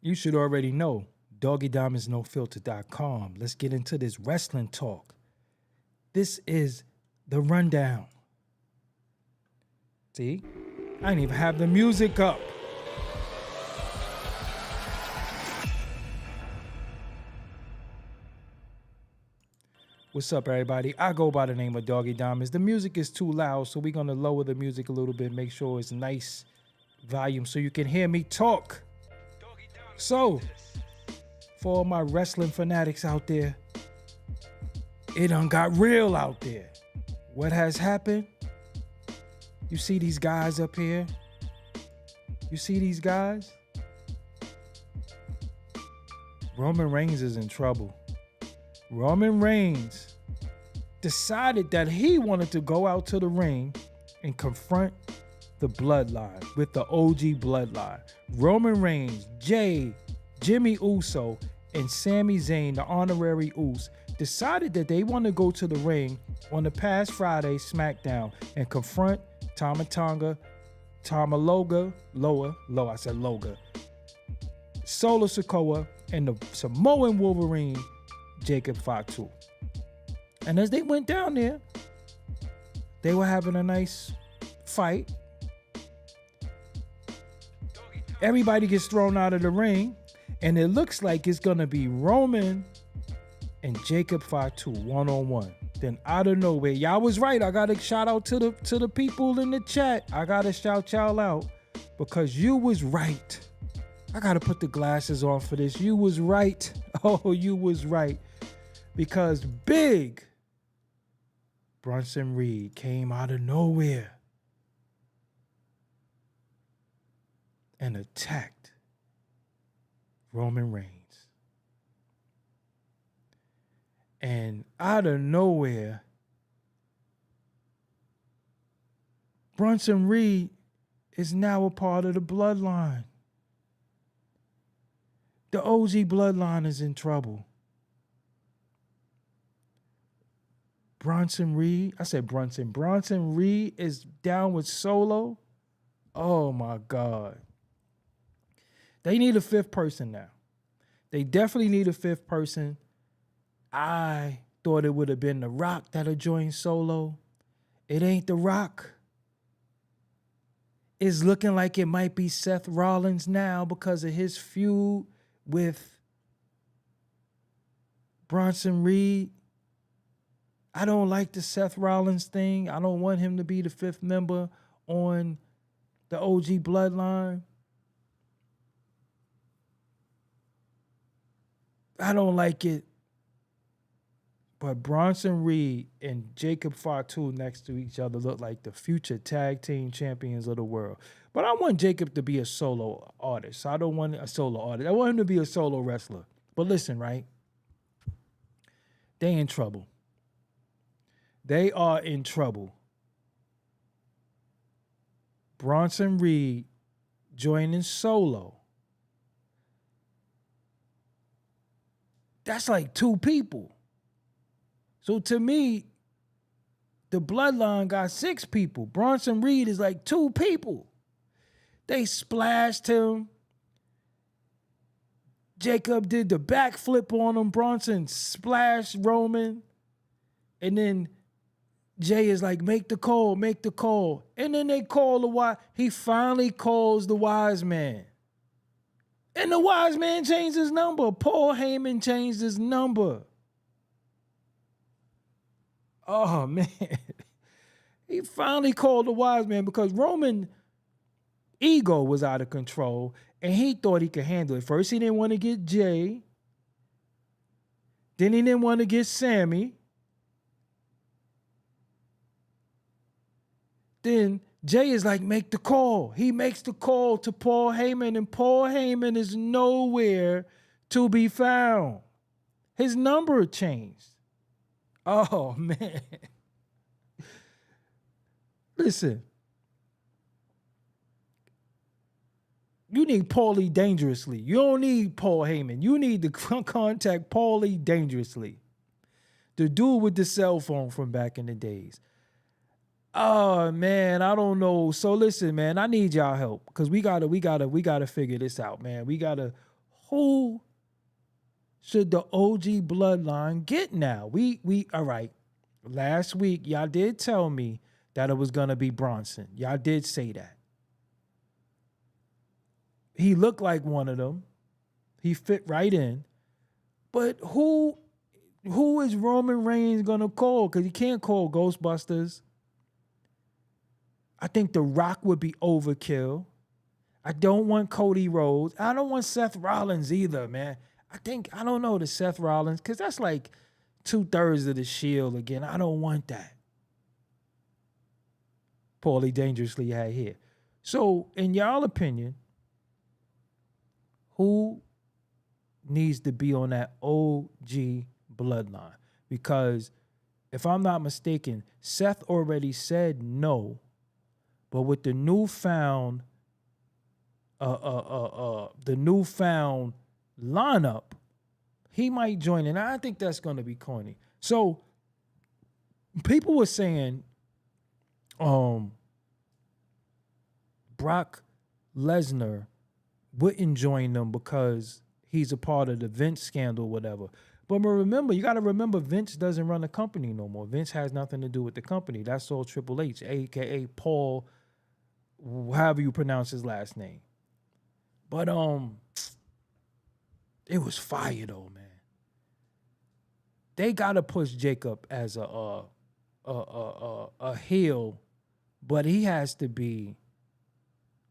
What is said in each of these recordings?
You should already know. DoggieDiamondsNoFilter.com. Let's get into this wrestling talk. This is the rundown. See? I didn't even have the music up. What's up, everybody? I go by the name of Doggie Diamonds. The music is too loud, so we're going to lower the music a little bit, make sure it's nice volume so you can hear me talk. So, for all my wrestling fanatics out there, it done got real out there. What has happened? You see these guys up here? You see these guys? Roman Reigns is in trouble. Roman Reigns decided that he wanted to go out to the ring and confront the Bloodline with the OG Bloodline. Roman Reigns, Jay, Jimmy Uso, and Sami Zayn, the honorary Uso, decided that they want to go to the ring on the past Friday SmackDown and confront Tama Tonga, Loga, Solo Sikoa, and the Samoan Wolverine, Jacob Fatu. And as they went down there, they were having a nice fight. Everybody gets thrown out of the ring, and it looks like it's gonna be Roman and Jacob Fatu one-on-one. Then out of nowhere, y'all was right. I gotta shout out to the people in the chat. I gotta shout y'all out because you was right. I gotta put the glasses on for this. You was right. Oh, you was right. Because big Bronson Reed came out of nowhere and attacked Roman Reigns. And out of nowhere, Bronson Reed is now a part of the Bloodline. The OG Bloodline is in trouble. Bronson Reed is down with Solo. Oh my God. They need a fifth person now. They definitely need a fifth person. I thought it would have been The Rock that had joined Solo. It ain't The Rock. It's looking like it might be Seth Rollins now because of his feud with Bronson Reed. I don't like the Seth Rollins thing. I don't want him to be the fifth member on the OG Bloodline. I don't like it. But Bronson Reed and Jacob Fatu next to each other look like the future tag team champions of the world. But I want Jacob to be a solo artist. I don't want a solo artist. I want him to be a solo wrestler. But listen, right? They in trouble. They are in trouble. Bronson Reed joining Solo. That's like two people. So to me, the Bloodline got six people. Bronson Reed is like two people. They splashed him. Jacob did the backflip on him. Bronson splashed Roman. And then Jay is like, make the call, make the call. And then they call the wise. He finally calls the wise man. And the wise man changed his number. Paul Heyman changed his number. Oh, man. He finally called the wise man because Roman ego was out of control and he thought he could handle it. First, he didn't want to get Jay. Then he didn't want to get Sammy. Then Jay is like, make the call. He makes the call to Paul Heyman, and Paul Heyman is nowhere to be found. His number changed. Oh, man. Listen. You need Paulie Dangerously. You don't need Paul Heyman. You need to contact Paulie Dangerously. The dude with the cell phone from back in the days. Oh, man, I don't know. So listen, man, I need y'all help because we gotta figure this out, man. We gotta Who should the OG bloodline get now? We all right. Last week, y'all did tell me that it was gonna be Bronson. Y'all did say that. He looked like one of them. He fit right in. But who is Roman Reigns gonna call? Because he can't call Ghostbusters. I think The Rock would be overkill. I don't want Cody Rhodes. I don't want Seth Rollins either, man. I don't know the Seth Rollins, because that's like 2/3 of the Shield again. I don't want that. Paulie dangerously had here. So, in y'all opinion, who needs to be on that OG bloodline? Because if I'm not mistaken, Seth already said no, but with the newfound lineup, he might join in. I think that's going to be corny. So people were saying Brock Lesnar wouldn't join them because he's a part of the Vince scandal, whatever. But remember, you got to remember, Vince doesn't run the company no more. Vince has nothing to do with the company. That's all Triple H, a.k.a. Paul, however you pronounce his last name. But it was fire though, man. They gotta push Jacob as a heel, but he has to be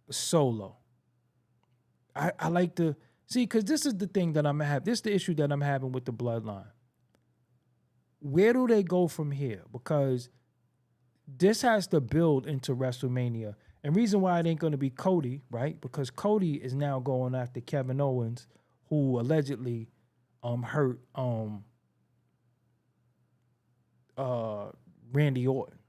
solo. I like to see, because this is the thing that I'm having. This is the issue that I'm having with the bloodline. Where do they go from here? Because this has to build into WrestleMania. And reason why it ain't going to be Cody, right? Because Cody is now going after Kevin Owens, who allegedly hurt Randy Orton.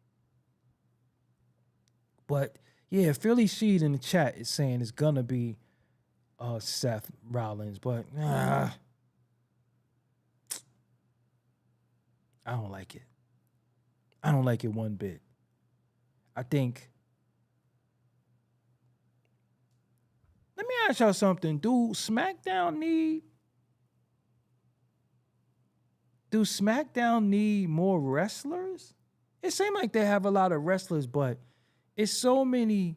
But yeah, Philly Sheed in the chat is saying it's gonna be Seth Rollins, but I don't like it. I don't like it one bit. I think. Let me ask y'all something. Do SmackDown need more wrestlers? It seems like they have a lot of wrestlers, but it's so many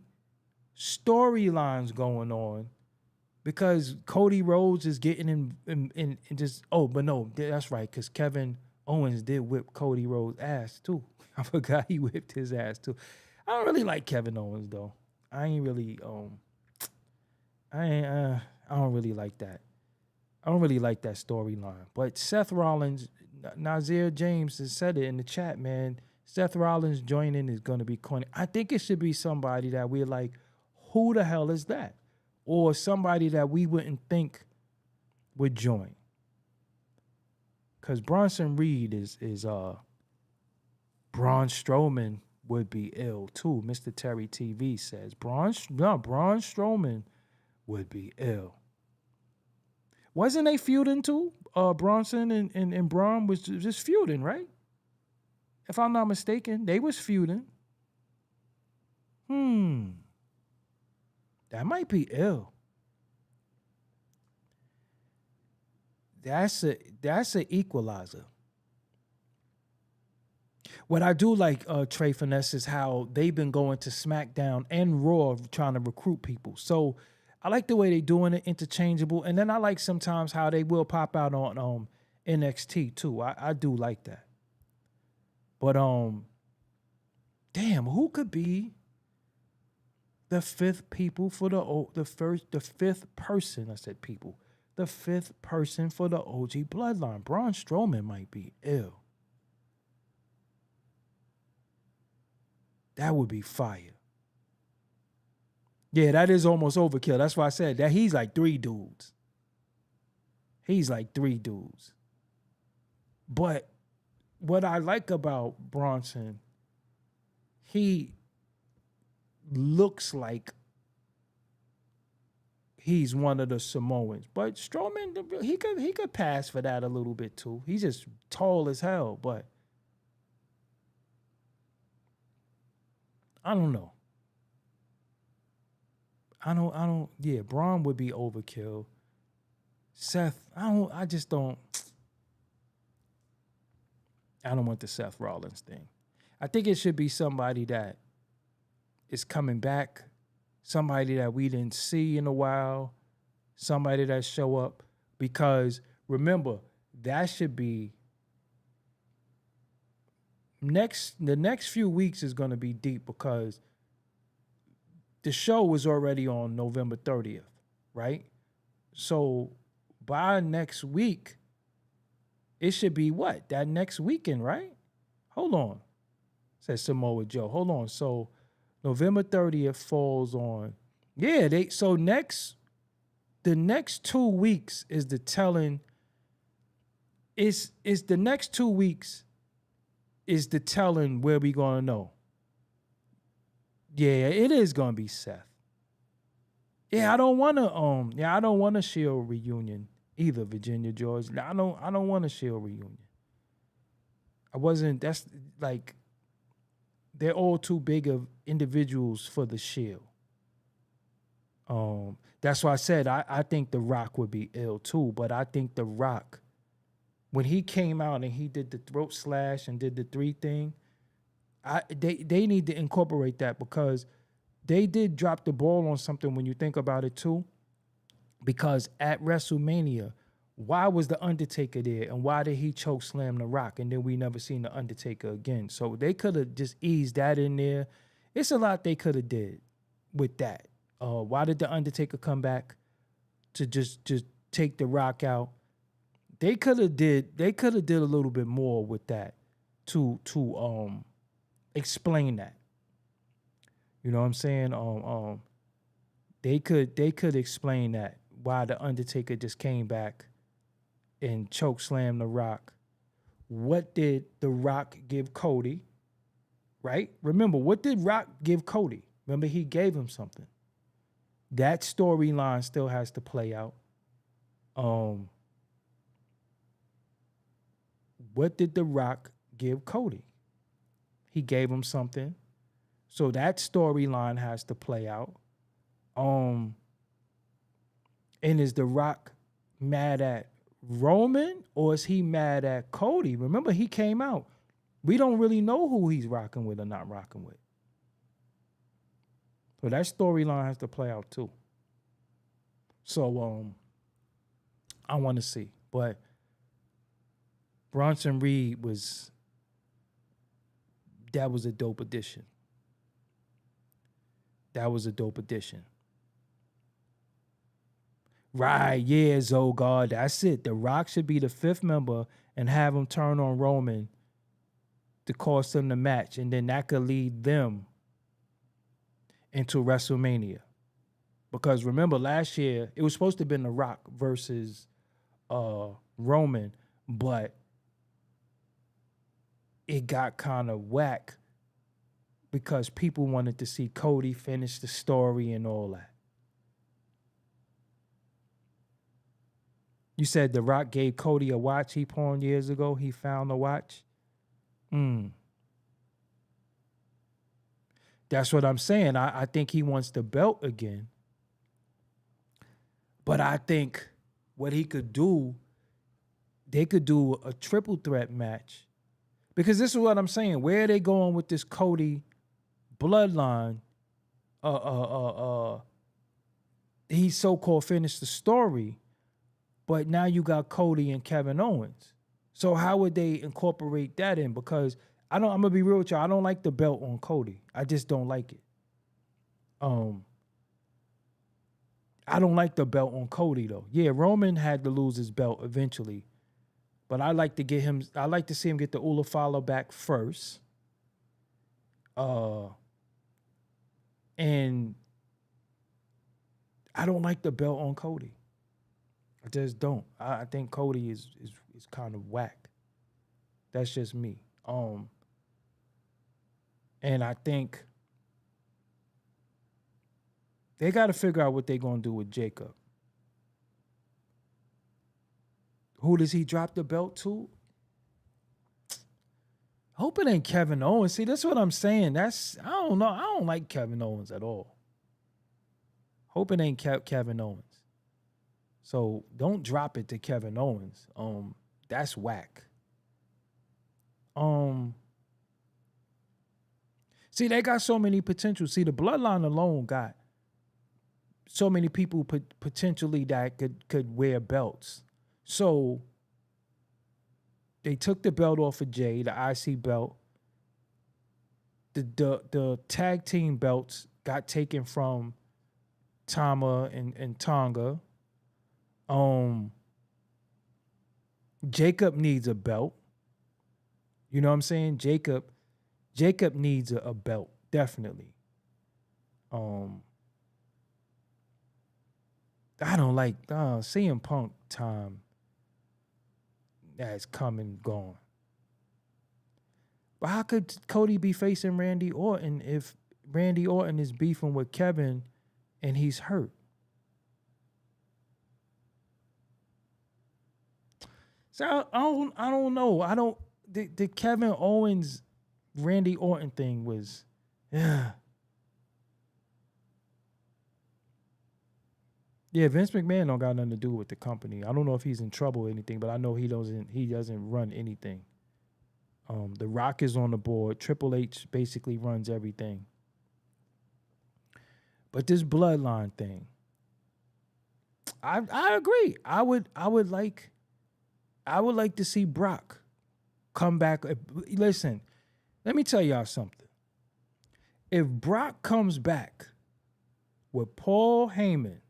storylines going on because Cody Rhodes is getting in just, but no, that's right, because Kevin Owens did whip Cody Rhodes' ass too. I forgot he whipped his ass too. I don't really like Kevin Owens though. I don't really like that. I don't really like that storyline. But Seth Rollins, Nazir James has said it in the chat, man. Seth Rollins joining is going to be corny. I think it should be somebody that we're like, who the hell is that? Or somebody that we wouldn't think would join. Because Bronson Reed is Braun Strowman would be ill too. Mr. Terry TV says Braun Strowman would be ill. Wasn't they feuding too? Bronson and Braun was just feuding, right? If I'm not mistaken, they was feuding. That might be ill. That's an equalizer. What I do like, Trey Finesse, is how they've been going to SmackDown and Raw trying to recruit people. So I like the way they're doing it, interchangeable. And then I like sometimes how they will pop out on NXT too. I do like that. But damn, who could be the fifth people for the fifth person? I said people. The fifth person for the OG bloodline. Braun Strowman might be ill. That would be fire. Yeah, that is almost overkill. That's why I said that he's like three dudes. But what I like about Bronson, he looks like he's one of the Samoans. But Strowman, he could pass for that a little bit too. He's just tall as hell, but I don't know. Yeah, Braun would be overkill. Seth, I don't want the Seth Rollins thing. I think it should be somebody that is coming back, somebody that we didn't see in a while, somebody that show up. Because remember, that should be the next few weeks is going to be deep because the show was already on November 30th, right? So by next week, it should be what? That next weekend, right? Hold on. Says Samoa Joe. Hold on. So November 30th falls on. Yeah, the next 2 weeks is the telling. Is the next 2 weeks is the telling where we gonna know. Yeah, it is gonna be Seth. Yeah, I don't want a Shield reunion either, Virginia George. I don't want a Shield reunion. That's like they're all too big of individuals for the Shield. That's why I said I think The Rock would be ill too, but I think The Rock, when he came out and he did the throat slash and did the 3 thing, they need to incorporate that because they did drop the ball on something when you think about it too. Because at WrestleMania, why was The Undertaker there and why did he choke slam The Rock and then we never seen The Undertaker again? So they could have just eased that in there. It's a lot they could have did with that. Why did The Undertaker come back to just take The Rock out? They could have did a little bit more with that to explain that. You know what I'm saying? They could explain that why The Undertaker just came back and choke slammed The Rock. What did The Rock give Cody? Right? Remember, what did Rock give Cody? Remember, he gave him something. That storyline still has to play out. What did The Rock give Cody? He gave him something. So that storyline has to play out. And is The Rock mad at Roman or is he mad at Cody? Remember, he came out. We don't really know who he's rocking with or not rocking with. So that storyline has to play out too. So I want to see. But Bronson Reed was a dope addition. That was a dope addition. Right, yeah, Zogard. That's it. The Rock should be the 5th member and have him turn on Roman to cost them the match. And then that could lead them into WrestleMania. Because remember, last year, it was supposed to have been The Rock versus Roman, but it got kind of whack because people wanted to see Cody finish the story and all that. You said The Rock gave Cody a watch he pawned years ago. He found a watch. That's what I'm saying. I think he wants the belt again. But I think what he could do, they could do a triple threat match. Because this is what I'm saying. Where are they going with this Cody bloodline? He so-called finished the story, but now you got Cody and Kevin Owens. So how would they incorporate that in? Because I'm gonna be real with y'all. I don't like the belt on Cody. I just don't like it. I don't like the belt on Cody though. Yeah, Roman had to lose his belt eventually. But I like to see him get the Ulafala back first. And I don't like the belt on Cody. I just don't. I think Cody is kind of whack. That's just me. And I think they got to figure out what they're going to do with Jacob. Who does he drop the belt to? Hope it ain't Kevin Owens. See, that's what I'm saying. I don't know. I don't like Kevin Owens at all. Hope it ain't Kevin Owens. So don't drop it to Kevin Owens. That's whack. See, they got so many potential. See, the Bloodline alone got so many people potentially that could wear belts. So they took the belt off of Jay, the IC belt. The tag team belts got taken from Tama and Tonga. Jacob needs a belt. You know what I'm saying? Jacob needs a belt, definitely. I don't like CM Punk time that's come and gone. But how could Cody be facing Randy Orton if Randy Orton is beefing with Kevin and he's hurt? So I don't know. The Kevin Owens Randy Orton thing was, yeah. Yeah, Vince McMahon don't got nothing to do with the company. I don't know if he's in trouble or anything, but I know he doesn't run anything. The Rock is on the board. Triple H basically runs everything. But this Bloodline thing, I agree. I would like to see Brock come back. Listen, let me tell y'all something. If Brock comes back with Paul Heyman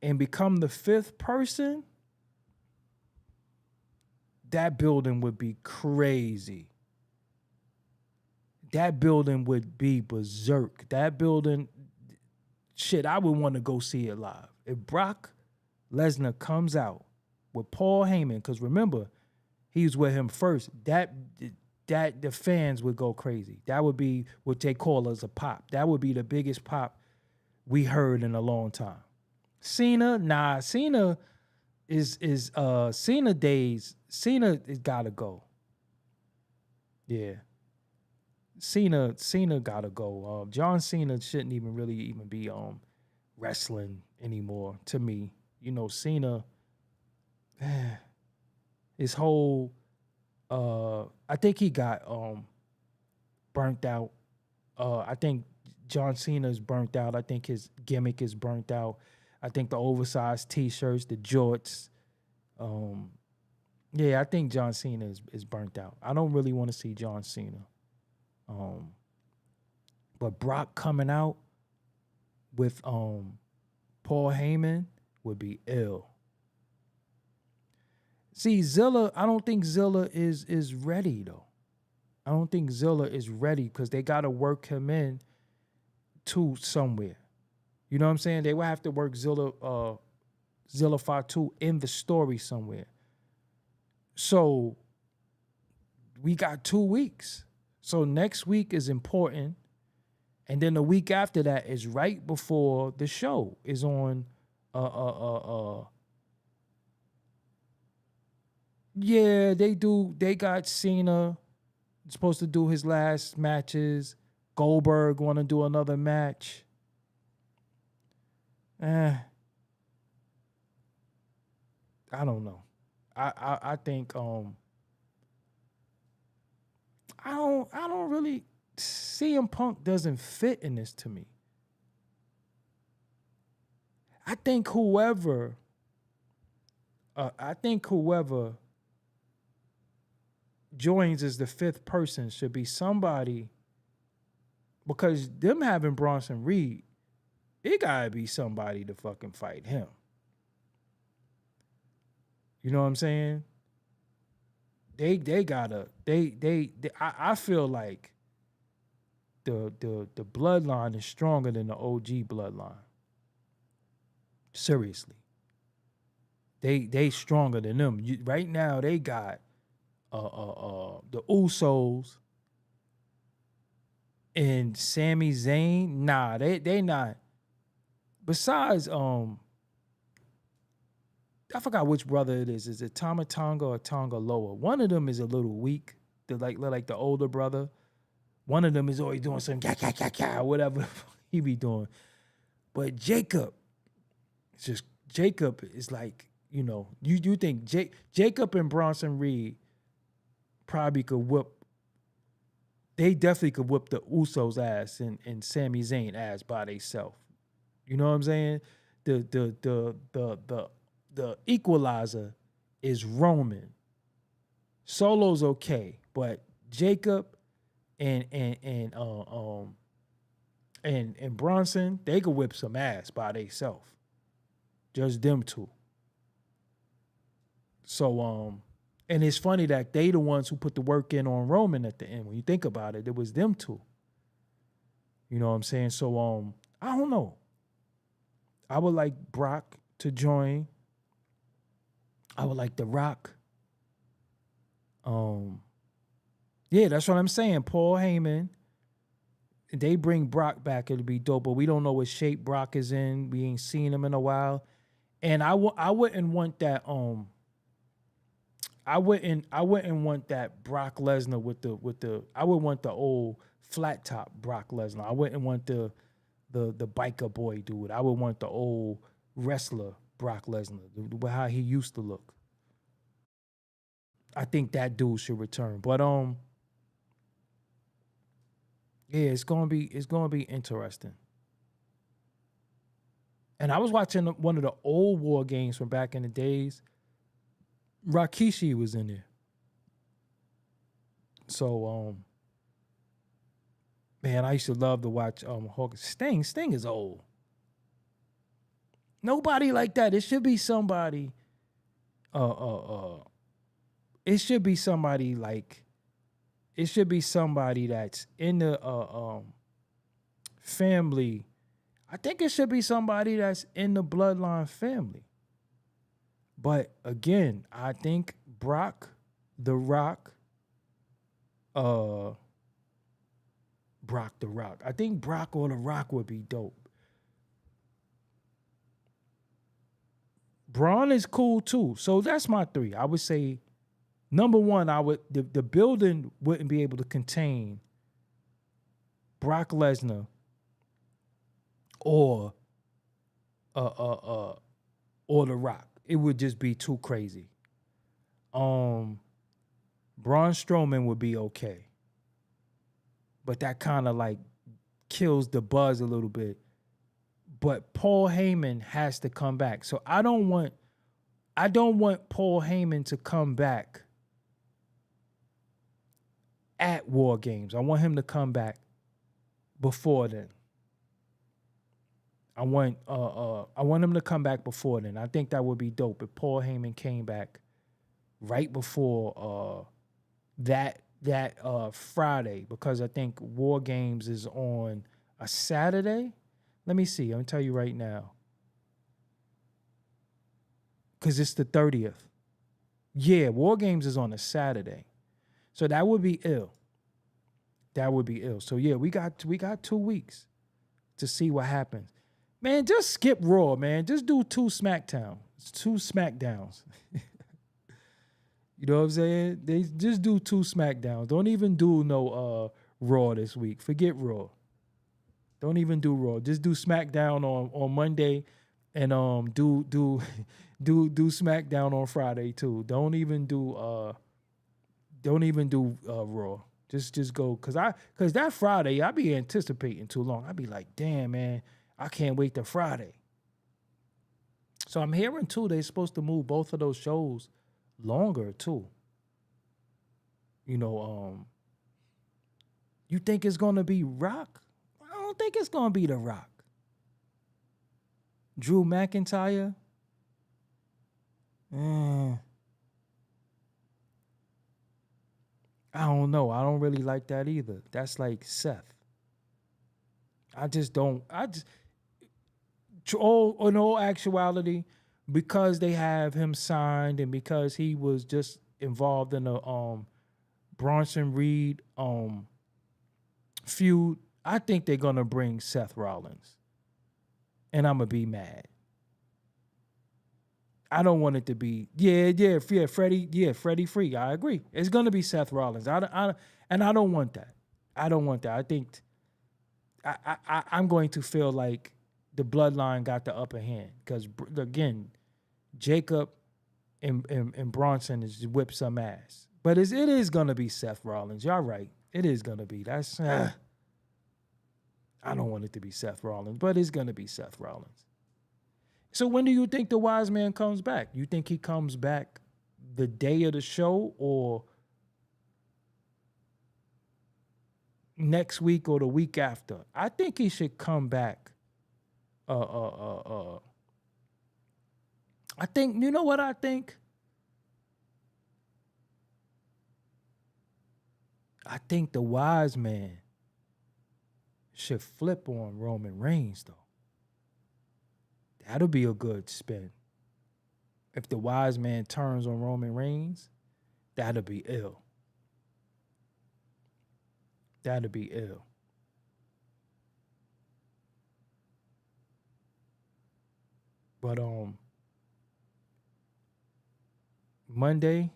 and become the fifth person, that building would be crazy. That building would be berserk. That building, shit, I would want to go see it live. If Brock Lesnar comes out with Paul Heyman, because remember, he was with him first, that the fans would go crazy. That would be what they call as a pop. That would be the biggest pop we heard in a long time. Cena is Cena days. Cena has gotta go. Yeah. Cena gotta go. John Cena shouldn't even be wrestling anymore to me. You know, Cena, his whole I think he got burnt out. I think John Cena's burnt out. I think his gimmick is burnt out. I think the oversized t-shirts, the jorts. Yeah, I think John Cena is burnt out. I don't really want to see John Cena. But Brock coming out with Paul Heyman would be ill. See, Zilla, I don't think Zilla is ready though. I don't think Zilla is ready because they got to work him in to somewhere. You know what I'm saying? They will have to work Zilla Fatu in the story somewhere. So we got 2 weeks. So next week is important. And then the week after that is right before the show is on yeah, they got Cena supposed to do his last matches. Goldberg want to do another match. I don't know. I think I don't really, CM Punk doesn't fit in this to me. I think whoever joins as the fifth person should be somebody, because them having Bronson Reed, it gotta be somebody to fucking fight him. You know what I'm saying? I feel like the bloodline is stronger than the OG bloodline. Seriously. They stronger than them. Right now they got the Usos and Sami Zayn. Nah, they not. Besides, I forgot which brother it is. Is it Tama Tonga or Tonga Loa? One of them is a little weak. They're like the older brother. One of them is always doing some whatever he be doing. But Jacob, Jacob is like, you think Jacob and Bronson Reed probably could whoop. They definitely could whoop the Usos' ass and Sami Zayn ass by themselves. You know what I'm saying? The equalizer is Roman. Solo's okay, but Jacob and Bronson, they could whip some ass by themselves. Just them two. So and it's funny that they the ones who put the work in on Roman at the end. When you think about it, it was them two. You know what I'm saying? So I don't know. I would like Brock to join. I would like The Rock. Yeah, that's what I'm saying. Paul Heyman. They bring Brock back, it'll be dope, but we don't know what shape Brock is in. We ain't seen him in a while. And I wouldn't want that I wouldn't want that Brock Lesnar with the I would want the old flat top Brock Lesnar. I wouldn't want the biker boy dude. I would want the old wrestler Brock Lesnar, how he used to look. I think that dude should return. But yeah, it's gonna be interesting. And I was watching one of the old war games from back in the days. Rikishi was in there. So man, I used to love to watch Hawkins. Sting is old. Nobody like that. It should be somebody it should be somebody that's in the family. I think it should be somebody that's in the Bloodline family. But again, I think Brock, The Rock, I think Brock or The Rock would be dope. Braun is cool too. So that's my three. I would say number one, the building wouldn't be able to contain Brock Lesnar or The Rock. It would just be too crazy. Braun Strowman would be okay. But that kind of like kills the buzz a little bit. But Paul Heyman has to come back. So I don't want Paul Heyman to come back at WarGames. I want him to come back before then. I want him to come back before then. I think that would be dope if Paul Heyman came back right before that Friday, because I think WarGames is on a Saturday. Let me see. I'm gonna tell you right now, because it's the 30th. Yeah, WarGames is on a Saturday, so that would be ill. That would be ill. So yeah, we got 2 weeks to see what happens. Man, just skip Raw, man. Just do 2 SmackDowns. You know what I'm saying? They just do 2 SmackDowns. Don't even do no Raw this week. Forget Raw. Don't even do Raw. Just do SmackDown on Monday, and do SmackDown on Friday too. Don't even do Raw. Just go, cause that Friday I be anticipating too long. I be like, damn man, I can't wait till Friday. So I'm hearing too they're supposed to move both of those shows longer too. You know, you think it's gonna be Rock? I don't think it's gonna be The Rock. Drew McIntyre? I don't know. I don't really like that either. That's like Seth. In all actuality, because they have him signed and because he was just involved in a Bronson Reed feud, I think they're gonna bring Seth Rollins, and I'm gonna be mad. I don't want it to be Freddie Free. I agree. It's gonna be Seth Rollins. I don't want that. I don't want that. I think I'm going to feel like the bloodline got the upper hand because again, Jacob and Bronson is whip some ass. But it is gonna be Seth Rollins. Y'all right. It is gonna be. That's I don't want it to be Seth Rollins, but it's gonna be Seth Rollins. So when do you think the wise man comes back? You think he comes back the day of the show or next week or the week after? I think he should come back. I think, you know what I think? I think the wise man should flip on Roman Reigns, though. That'll be a good spin. If the wise man turns on Roman Reigns, that'll be ill. That'll be ill. But Monday,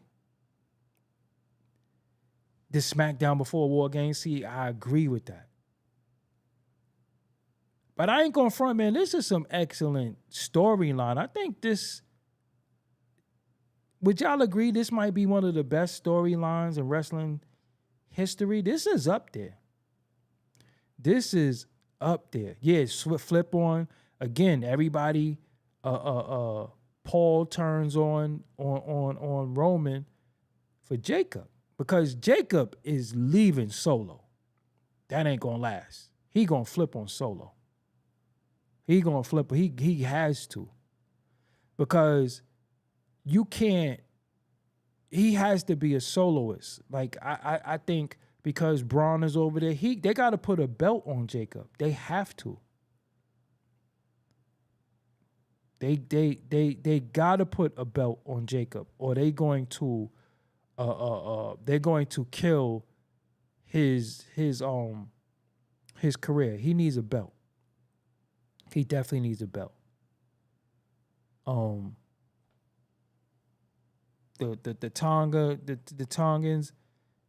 this SmackDown before WarGames, see, I agree with that. But I ain't gonna front, man. This is some excellent storyline. I think this, would y'all agree this might be one of the best storylines in wrestling history? This is up there. This is up there. Yeah, flip on. Again, everybody, Paul turns on Roman for Jacob. Because Jacob is leaving Solo. That ain't gonna last. He gonna flip on Solo. He gonna flip. He has to. Because you can't. He has to be a soloist. Like I think because Braun is over there, they got to put a belt on Jacob. They have to. They got to put a belt on Jacob, or they're going to kill his career. He needs a belt. He definitely needs a belt. The Tongans,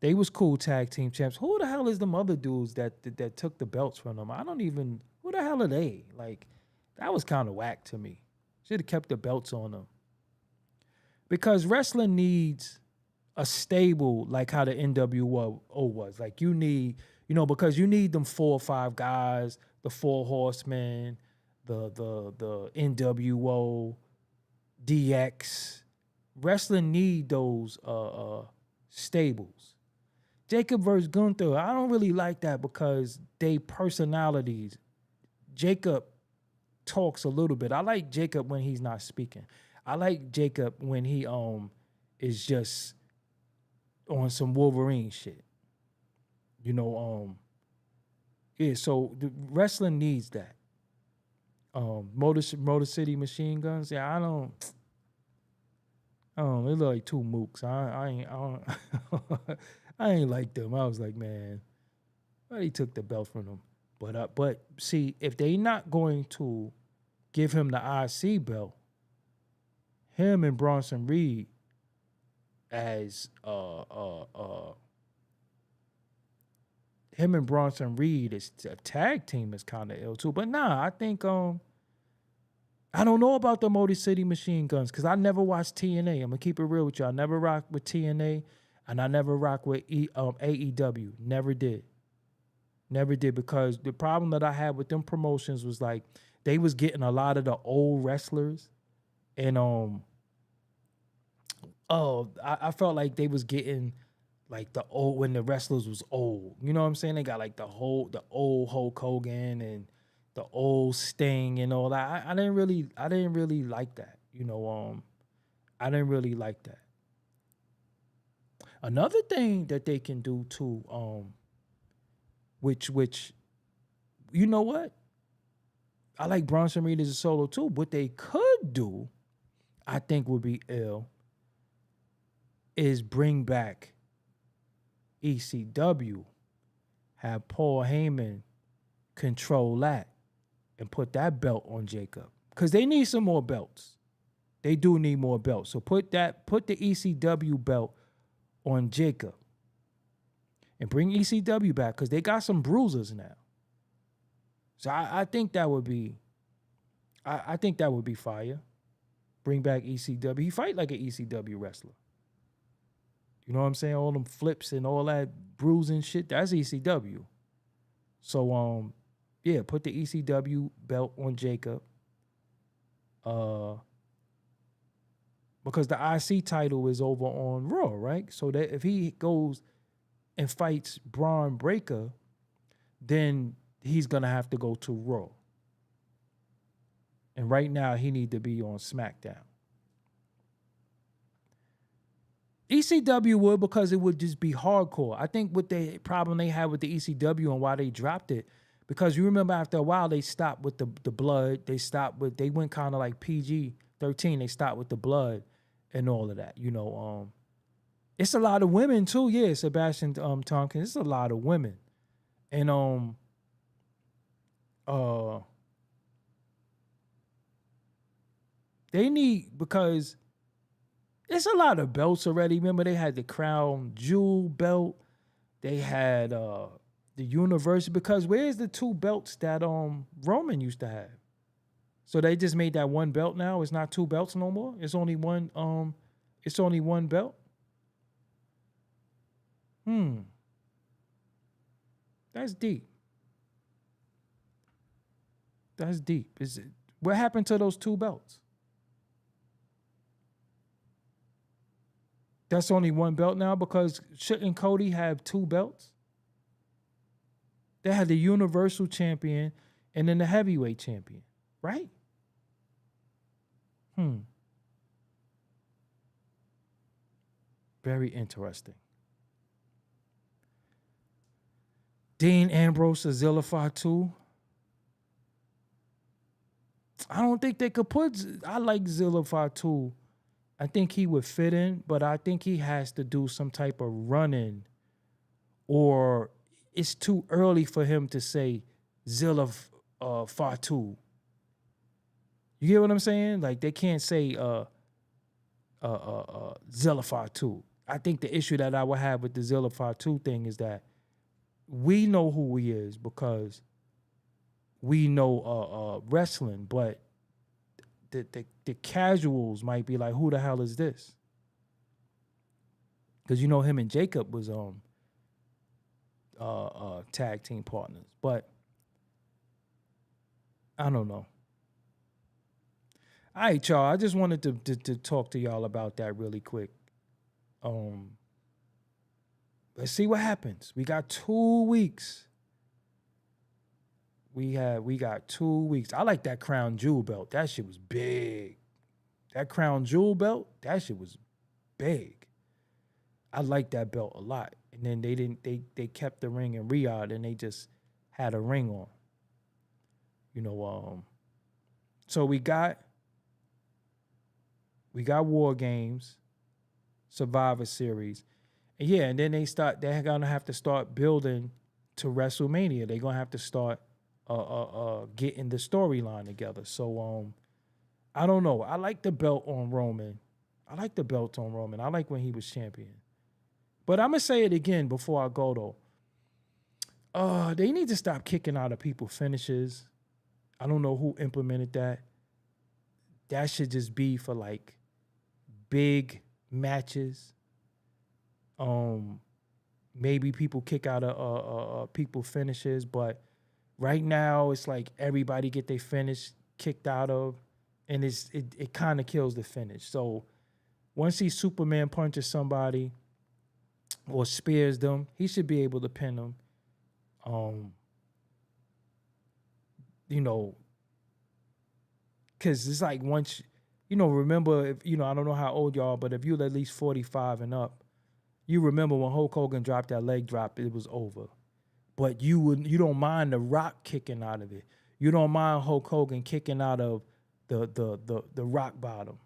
they was cool tag team champs. Who the hell is them other dudes that took the belts from them? Who the hell are they? Like, that was kind of whack to me. Should have kept the belts on them. Because wrestling needs a stable, like how the NWO was. Like, you need, because you need them 4 or 5 guys, the 4 horsemen, the NWO, DX. Wrestling need those stables. Jacob versus Gunther, I don't really like that because they personalities. Jacob talks a little bit. I like Jacob when he's not speaking. I like Jacob when he is just on some Wolverine shit. Yeah, so the wrestling needs that. Motor City Machine Guns, yeah, I don't they look like 2 mooks. I ain't like them. I was like, man, well, he took the belt from them. But see, if they not going to give him the IC belt, him and Bronson Reed as him and Bronson Reed as a tag team is kind of ill too. But nah, I think I don't know about the Motor City Machine Guns because I never watched TNA. I'm gonna keep it real with you. I never rocked with TNA, and I never rocked with AEW. Never did because the problem that I had with them promotions was like they was getting a lot of the old wrestlers, and I felt like they was getting like the old when the wrestlers was old. You know what I'm saying? They got like the old Hulk Hogan and the old Sting and all that. I didn't really like that. I didn't really like that. Another thing that they can do too, which you know what? I like Bronson Reed as a solo too. What they could do, I think would be ill, is bring back ECW, have Paul Heyman control that and put that belt on Jacob. Because they need some more belts. They do need more belts. So put the ECW belt on Jacob. And bring ECW back because they got some bruisers now. So I think that would be I think that would be fire. Bring back ECW. He fight like an ECW wrestler. You know what I'm saying? All them flips and all that bruising shit, that's ECW. So yeah, put the ECW belt on Jacob. Because the IC title is over on Raw, right? So that if he goes and fights Braun Breaker, then he's gonna have to go to Raw. And right now he need to be on SmackDown. ECW would, because it would just be hardcore. I think what the problem they had with the ECW and why they dropped it, because you remember after a while they stopped with the blood. They went kind of like PG-13. They stopped with the blood and all of that. You know, it's a lot of women too. Yeah, Sebastian Tompkins. It's a lot of women, and they need, because it's a lot of belts already. Remember, they had the Crown Jewel belt. They had the Universal. Because where's the 2 belts that Roman used to have? So they just made that 1 belt now. It's not 2 belts no more. It's only one. It's only 1 belt. That's deep. That's deep. Is it? What happened to those 2 belts? That's only 1 belt now, because shouldn't Cody have 2 belts? They had the Universal Champion and then the Heavyweight Champion, right? Very interesting. Dean Ambrose to Zilla Fatu. I don't think they could put. I like Zilla Fatu. I think he would fit in, but I think he has to do some type of run-in, or it's too early for him to say Zilla Fatu. You get what I'm saying? Like, they can't say Zilla Fatu. I think the issue that I would have with the Zilla Fatu thing is that we know who he is because we know wrestling, but the casuals might be like, who the hell is this? Because you know him and Jacob was tag team partners, but I don't know. All right, y'all. I just wanted to talk to y'all about that really quick. Let's see what happens. We got 2 weeks. We got 2 weeks. I like that Crown Jewel belt. That shit was big. That Crown Jewel belt, that shit was big. I like that belt a lot. And then they kept the ring in Riyadh and they just had a ring on. You know, so we got WarGames, Survivor Series. And yeah, and then they're gonna have to start building to WrestleMania. They're gonna have to start getting the storyline together. So I don't know. I like the belt on Roman. I like when he was champion. But I'm gonna say it again before I go though. They need to stop kicking out of people's finishes. I don't know who implemented that. That should just be for like big matches. Maybe people kick out of people finishes, but right now it's like everybody get their finish kicked out of, and it kind of kills the finish. So once he Superman punches somebody or spears them, he should be able to pin them. You know, because it's like once, you know, remember, if you know, I don't know how old y'all, but if you're at least 45 and up, you remember when Hulk Hogan dropped that leg drop, it was over. But you don't mind the Rock kicking out of it. You don't mind Hulk Hogan kicking out of the rock bottom.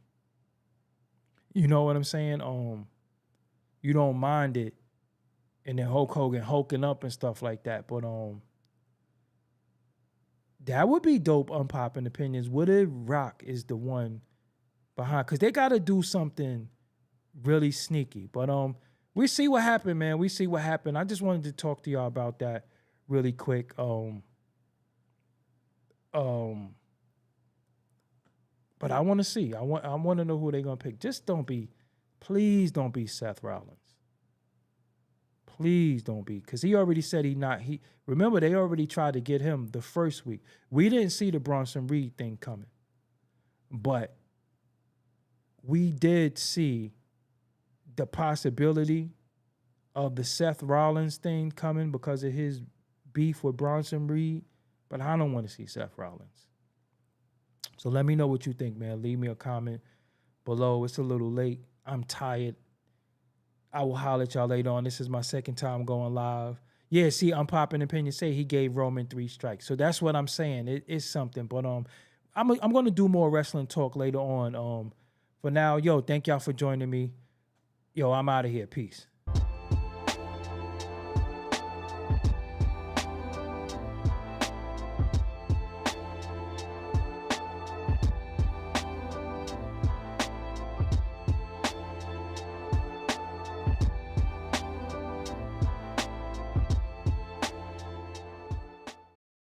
You know what I'm saying? You don't mind it, and then Hulk Hogan hulking up and stuff like that. But that would be dope. Unpopular opinions. What if Rock is the one behind? Because they got to do something really sneaky. But we see what happened, man. We see what happened. I just wanted to talk to y'all about that really quick. But I want to see. I want to know who they're gonna pick. Just please don't be Seth Rollins. Please don't be, because he already said remember, they already tried to get him the first week. We didn't see the Bronson Reed thing coming, but we did see the possibility of the Seth Rollins thing coming because of his beef with Bronson Reed, but I don't want to see Seth Rollins. So let me know what you think, man. Leave me a comment below. It's a little late. I'm tired. I will holler at y'all later on. This is my second time going live. Yeah, see, I'm popping opinion. Say he gave Roman 3 strikes. So that's what I'm saying. It's something. But I'm going to do more wrestling talk later on. For now, yo, thank y'all for joining me. Yo, I'm out of here. Peace.